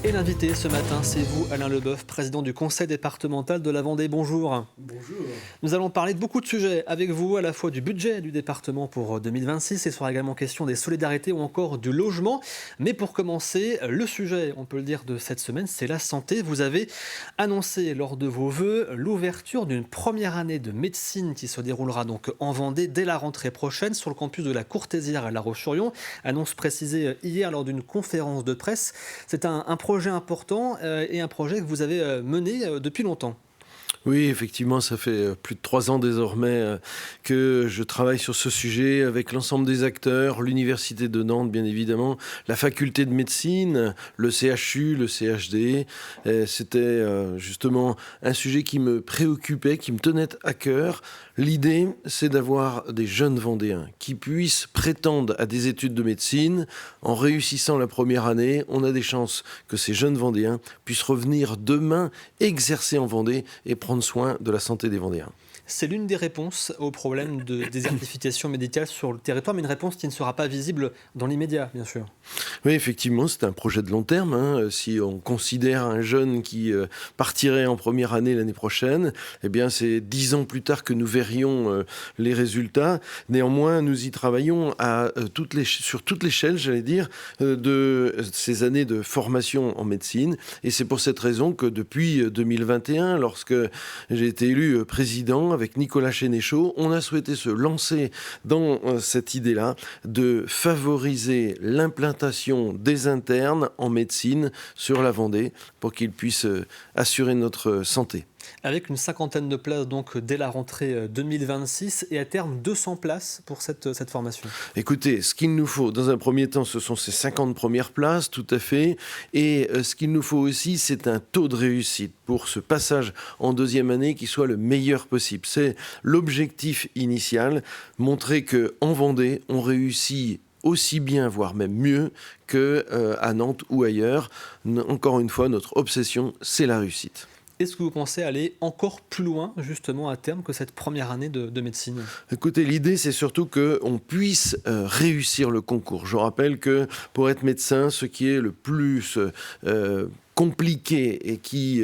Et l'invité ce matin, c'est vous, Alain Leboeuf, président du conseil départemental de la Vendée. Bonjour. Bonjour. Nous allons parler de beaucoup de sujets avec vous, à la fois du budget du département pour 2026, et sera également question des solidarités ou encore du logement. Mais pour commencer, le sujet, on peut le dire, de cette semaine, c'est la santé. Vous avez annoncé lors de vos vœux l'ouverture d'une première année de médecine qui se déroulera donc en Vendée dès la rentrée prochaine sur le campus de la Courtésière à La Roche-sur-Yon. Annonce précisée hier lors d'une conférence de presse. C'est un projet important et un projet que vous avez mené depuis longtemps. Oui, effectivement, ça fait plus de 3 ans désormais que je travaille sur ce sujet avec l'ensemble des acteurs, l'Université de Nantes, bien évidemment, la faculté de médecine, le CHU, le CHD. C'était justement un sujet qui me préoccupait, qui me tenait à cœur. L'idée, c'est d'avoir des jeunes Vendéens qui puissent prétendre à des études de médecine. En réussissant la première année, on a des chances que ces jeunes Vendéens puissent revenir demain exercer en Vendée et prendre soin de la santé des Vendéens. C'est l'une des réponses au problème de désertification médicale sur le territoire, mais une réponse qui ne sera pas visible dans l'immédiat, bien sûr. Oui, effectivement, c'est un projet de long terme. Si on considère un jeune qui partirait en première année l'année prochaine, eh bien, c'est 10 ans plus tard que nous verrions les résultats. Néanmoins, nous y travaillons sur toute l'échelle, j'allais dire, de ces années de formation en médecine. Et c'est pour cette raison que depuis 2021, lorsque j'ai été élu président avec Nicolas Chénéchaud, on a souhaité se lancer dans cette idée-là de favoriser l'implantation des internes en médecine sur la Vendée pour qu'ils puissent assurer notre santé. Avec une cinquantaine de places donc dès la rentrée 2026 et à terme 200 places pour cette formation. Écoutez, ce qu'il nous faut dans un premier temps, ce sont ces 50 premières places, tout à fait. Et ce qu'il nous faut aussi, c'est un taux de réussite pour ce passage en deuxième année qui soit le meilleur possible. C'est l'objectif initial, montrer qu'en Vendée, on réussit aussi bien, voire même mieux qu'à Nantes ou ailleurs. Encore une fois, notre obsession, c'est la réussite. Est-ce que vous pensez aller encore plus loin, justement, à terme, que cette première année de médecine ? Écoutez, l'idée, c'est surtout qu'on puisse réussir le concours. Je rappelle que pour être médecin, ce qui est le plus compliqué et qui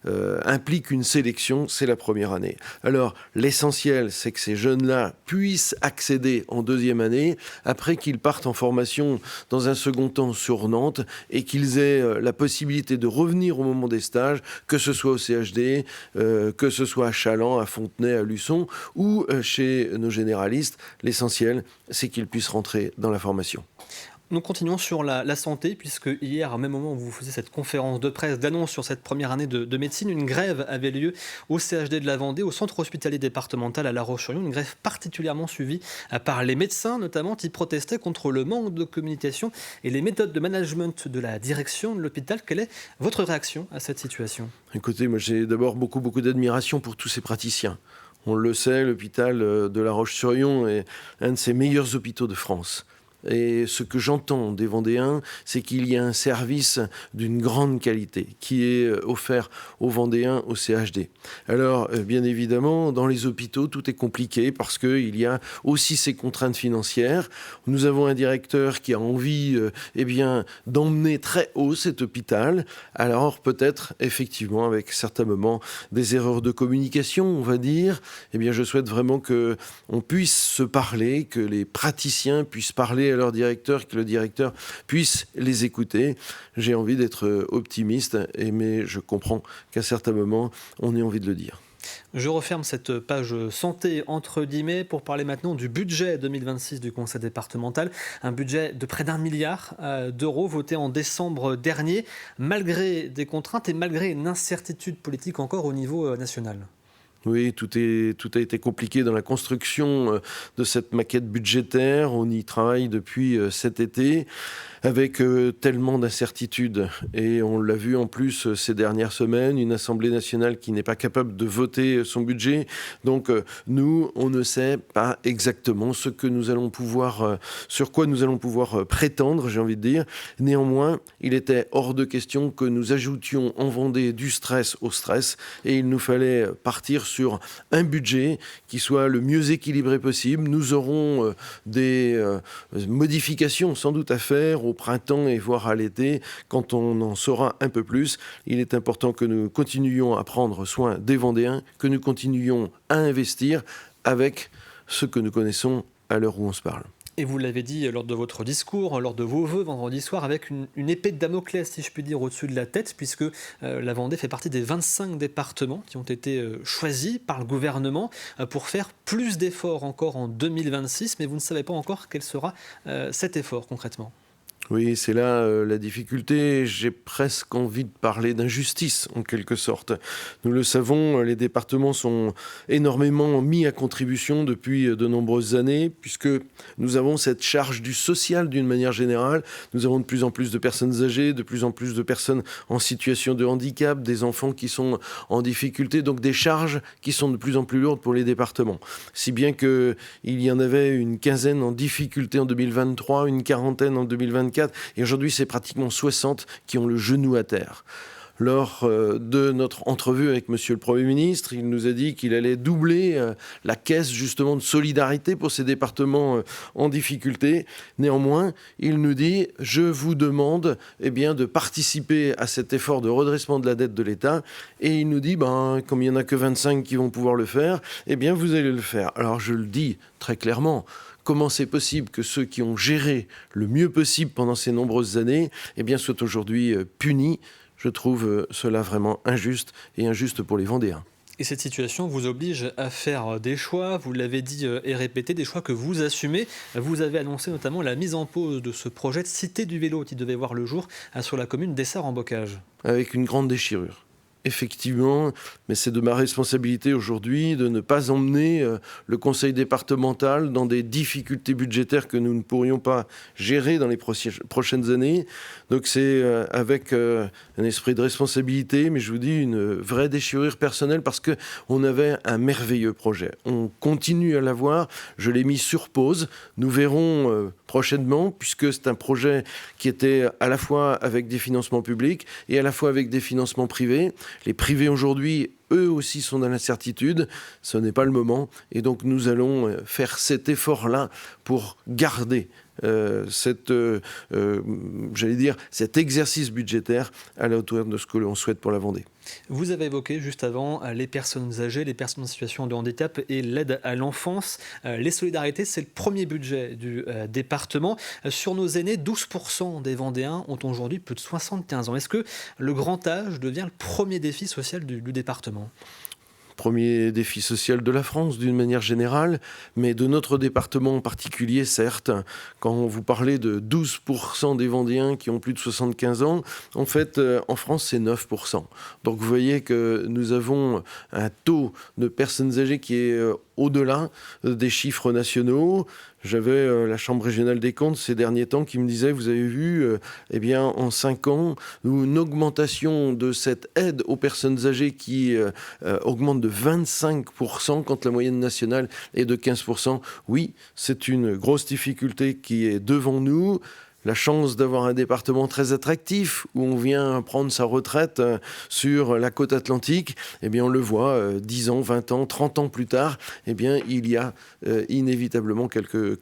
implique une sélection, c'est la première année. Alors, l'essentiel, c'est que ces jeunes-là puissent accéder en deuxième année, après qu'ils partent en formation dans un second temps sur Nantes, et qu'ils aient la possibilité de revenir au moment des stages, que ce soit au CHD, que ce soit à Chaland, à Fontenay, à Luçon, ou chez nos généralistes. L'essentiel, c'est qu'ils puissent rentrer dans la formation. Nous continuons sur la santé, puisque hier, à même moment où vous faisiez cette conférence de presse d'annonce sur cette première année de médecine, une grève avait lieu au CHD de la Vendée, au centre hospitalier départemental à La Roche-sur-Yon, une grève particulièrement suivie par les médecins, notamment, qui protestaient contre le manque de communication et les méthodes de management de la direction de l'hôpital. Quelle est votre réaction à cette situation ? Écoutez, moi j'ai d'abord beaucoup d'admiration pour tous ces praticiens. On le sait, l'hôpital de La Roche-sur-Yon est un de ces meilleurs hôpitaux de France. Et ce que j'entends des Vendéens, c'est qu'il y a un service d'une grande qualité qui est offert aux Vendéens au CHD. Alors, bien évidemment, dans les hôpitaux, tout est compliqué parce qu'il y a aussi ces contraintes financières. Nous avons un directeur qui a envie d'emmener très haut cet hôpital. Alors, peut-être, effectivement, avec certains moments, des erreurs de communication, on va dire. Je souhaite vraiment qu'on puisse se parler, que les praticiens puissent parler à leur directeur, que le directeur puisse les écouter. J'ai envie d'être optimiste, mais je comprends qu'à certains moments, on ait envie de le dire. Je referme cette page santé entre guillemets pour parler maintenant du budget 2026 du conseil départemental. Un budget de près d'1 milliard d'euros voté en décembre dernier, malgré des contraintes et malgré une incertitude politique encore au niveau national. Oui, tout a été compliqué dans la construction de cette maquette budgétaire. On y travaille depuis cet été avec tellement d'incertitudes. Et on l'a vu en plus ces dernières semaines, une Assemblée nationale qui n'est pas capable de voter son budget. Donc nous, on ne sait pas exactement sur quoi nous allons pouvoir prétendre, j'ai envie de dire. Néanmoins, il était hors de question que nous ajoutions en Vendée du stress au stress. Et il nous fallait partir sur un budget qui soit le mieux équilibré possible. Nous aurons des modifications sans doute à faire au au printemps et voire à l'été, quand on en saura un peu plus. Il est important que nous continuions à prendre soin des Vendéens, que nous continuions à investir avec ce que nous connaissons à l'heure où on se parle. Et vous l'avez dit lors de votre discours, lors de vos vœux vendredi soir, avec une épée de Damoclès, si je puis dire, au-dessus de la tête, puisque la Vendée fait partie des 25 départements qui ont été choisis par le gouvernement pour faire plus d'efforts encore en 2026, mais vous ne savez pas encore quel sera cet effort concrètement. Oui, c'est là la difficulté. J'ai presque envie de parler d'injustice, en quelque sorte. Nous le savons, les départements sont énormément mis à contribution depuis de nombreuses années, puisque nous avons cette charge du social d'une manière générale. Nous avons de plus en plus de personnes âgées, de plus en plus de personnes en situation de handicap, des enfants qui sont en difficulté, donc des charges qui sont de plus en plus lourdes pour les départements. Si bien qu'il y en avait une quinzaine en difficulté en 2023, une quarantaine en 2024, et aujourd'hui c'est pratiquement 60 qui ont le genou à terre. Lors de notre entrevue avec Monsieur le Premier ministre, il nous a dit qu'il allait doubler la caisse justement de solidarité pour ces départements en difficulté. Néanmoins, il nous dit « Je vous demande de participer à cet effort de redressement de la dette de l'État ». Et il nous dit comme il n'y en a que 25 qui vont pouvoir le faire, vous allez le faire. Alors je le dis très clairement. Comment c'est possible que ceux qui ont géré le mieux possible pendant ces nombreuses années soient aujourd'hui punis? Je trouve cela vraiment injuste et injuste pour les Vendéens. Et cette situation vous oblige à faire des choix, vous l'avez dit et répété, des choix que vous assumez. Vous avez annoncé notamment la mise en pause de ce projet de Cité du vélo qui devait voir le jour sur la commune d'Essart-en-Bocage. Avec une grande déchirure. Effectivement, mais c'est de ma responsabilité aujourd'hui de ne pas emmener le conseil départemental dans des difficultés budgétaires que nous ne pourrions pas gérer dans les prochaines années. Donc c'est avec un esprit de responsabilité, mais je vous dis une vraie déchirure personnelle parce qu'on avait un merveilleux projet. On continue à l'avoir, je l'ai mis sur pause. Nous verrons prochainement, puisque c'est un projet qui était à la fois avec des financements publics et à la fois avec des financements privés. Les privés aujourd'hui, eux aussi, sont dans l'incertitude. Ce n'est pas le moment. Et donc, nous allons faire cet effort-là pour garder cet exercice budgétaire à la hauteur de ce que l'on souhaite pour la Vendée. Vous avez évoqué juste avant les personnes âgées, les personnes en situation de handicap et l'aide à l'enfance. Les solidarités, c'est le premier budget du département. Sur nos aînés, 12% des Vendéens ont aujourd'hui plus de 75 ans. Est-ce que le grand âge devient le premier défi social du département ? Premier défi social de la France d'une manière générale, mais de notre département en particulier, certes. Quand vous parlez de 12% des Vendéens qui ont plus de 75 ans, en fait, en France, c'est 9%. Donc vous voyez que nous avons un taux de personnes âgées qui est au-delà des chiffres nationaux. J'avais la Chambre régionale des comptes ces derniers temps qui me disait, vous avez vu, en 5 ans, une augmentation de cette aide aux personnes âgées qui augmente de 25% quand la moyenne nationale est de 15%. Oui, c'est une grosse difficulté qui est devant nous. La chance d'avoir un département très attractif où on vient prendre sa retraite sur la côte atlantique, on le voit 10 ans, 20 ans, 30 ans plus tard, il y a inévitablement quelques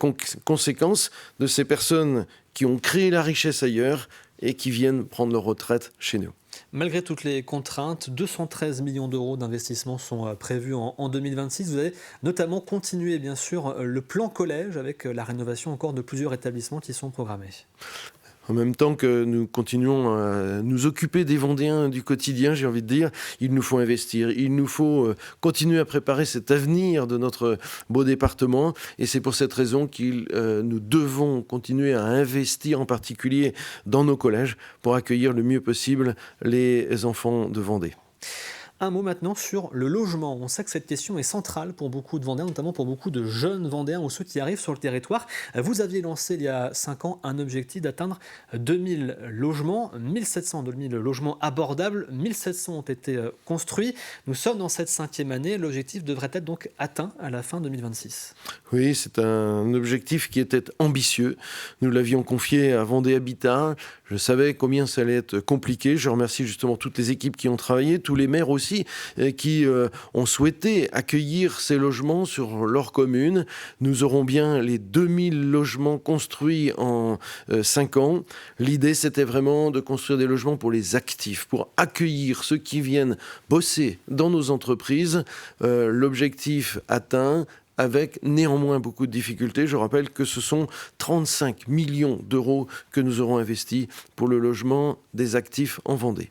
conséquences de ces personnes qui ont créé la richesse ailleurs et qui viennent prendre leur retraite chez nous. Malgré toutes les contraintes, 213 millions d'euros d'investissement sont prévus en 2026. Vous allez notamment continuer, bien sûr, le plan collège avec la rénovation encore de plusieurs établissements qui sont programmés. En même temps que nous continuons à nous occuper des Vendéens du quotidien, j'ai envie de dire, il nous faut investir, il nous faut continuer à préparer cet avenir de notre beau département. Et c'est pour cette raison que nous devons continuer à investir, en particulier dans nos collèges, pour accueillir le mieux possible les enfants de Vendée. Un mot maintenant sur le logement. On sait que cette question est centrale pour beaucoup de Vendéens, notamment pour beaucoup de jeunes Vendéens ou ceux qui arrivent sur le territoire. Vous aviez lancé il y a 5 ans un objectif d'atteindre 2000 logements, 2000 logements abordables, 1700 ont été construits. Nous sommes dans cette 5e année, l'objectif devrait être donc atteint à la fin 2026. Oui, c'est un objectif qui était ambitieux. Nous l'avions confié à Vendée Habitat. Je savais combien ça allait être compliqué. Je remercie justement toutes les équipes qui ont travaillé, tous les maires aussi aussi, qui ont souhaité accueillir ces logements sur leur commune. Nous aurons bien les 2000 logements construits en 5 ans. L'idée, c'était vraiment de construire des logements pour les actifs, pour accueillir ceux qui viennent bosser dans nos entreprises. L'objectif atteint, avec néanmoins beaucoup de difficultés. Je rappelle que ce sont 35 millions d'euros que nous aurons investis pour le logement des actifs en Vendée.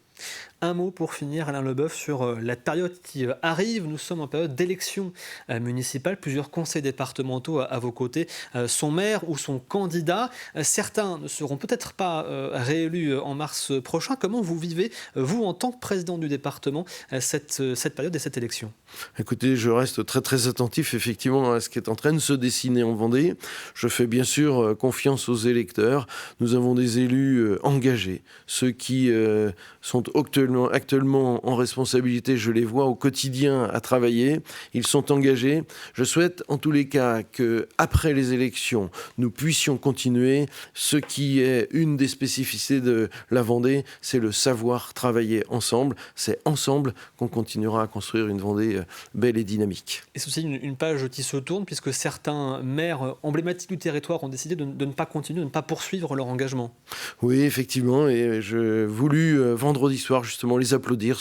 Un mot pour finir, Alain Leboeuf, sur la période qui arrive. Nous sommes en période d'élection municipale. Plusieurs conseils départementaux à vos côtés sont maires ou sont candidats. Certains ne seront peut-être pas réélus en mars prochain. Comment vous vivez, vous, en tant que président du département, cette période et cette élection ? Écoutez, je reste très très attentif effectivement à ce qui est en train de se dessiner en Vendée. Je fais bien sûr confiance aux électeurs. Nous avons des élus engagés. Ceux qui sont actuellement en responsabilité, je les vois au quotidien à travailler. Ils sont engagés. Je souhaite en tous les cas qu'après les élections, nous puissions continuer. Ce qui est une des spécificités de la Vendée, c'est le savoir travailler ensemble. C'est ensemble qu'on continuera à construire une Vendée belle et dynamique. Et c'est aussi une page qui se tourne puisque certains maires emblématiques du territoire ont décidé de ne pas continuer, de ne pas poursuivre leur engagement. Oui, effectivement, et j'ai voulu vendredi soir justement les applaudir,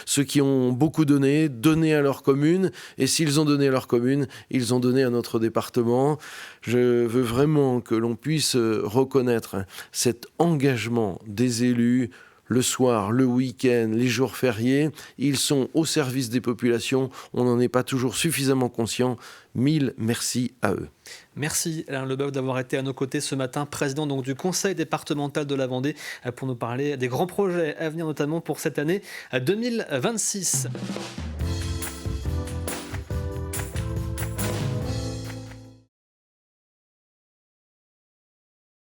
ceux qui ont beaucoup donné à leur commune, et s'ils ont donné à leur commune, ils ont donné à notre département. Je veux vraiment que l'on puisse reconnaître cet engagement des élus. Le soir, le week-end, les jours fériés, ils sont au service des populations. On n'en est pas toujours suffisamment conscient. 1000 merci à eux. Merci Alain Leboeuf d'avoir été à nos côtés ce matin, président donc du Conseil départemental de la Vendée, pour nous parler des grands projets à venir, notamment pour cette année 2026.